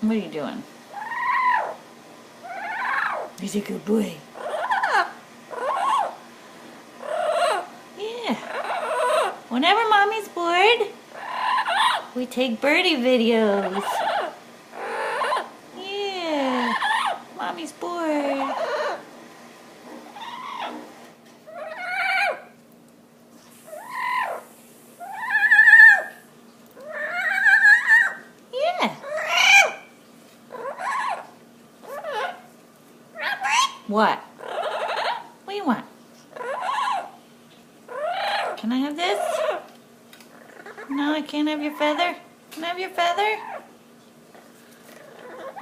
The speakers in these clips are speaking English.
What are you doing? He's a good boy. Yeah. Whenever Mommy's bored, we take birdie videos. Yeah. Mommy's bored. Yeah. What? What do you want? Can I have this? No, I can't have your feather. Can I have your feather?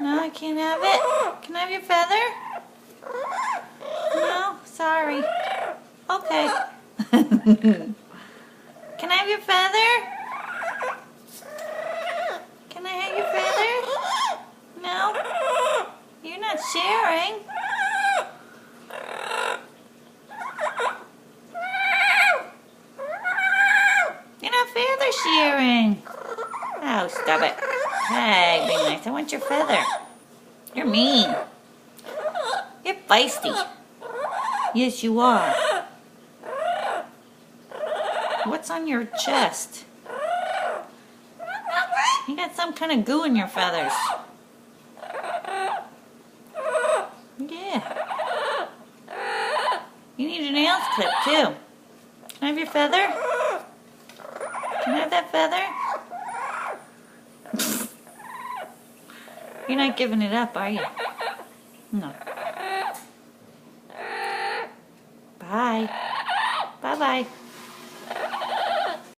No, I can't have it. Can I have your feather? No, sorry. Okay. Can I have your feather? Can I have your feather? No? You're not sharing. You're not feather sharing. Oh, stop it. Hey, be nice. I want your feather. You're mean. You're feisty. Yes, you are. What's on your chest? You got some kind of goo in your feathers. Yeah. You need your nails clipped too. Can I have your feather? Can I have that feather? You're not giving it up, are you? No. Bye. Bye-bye.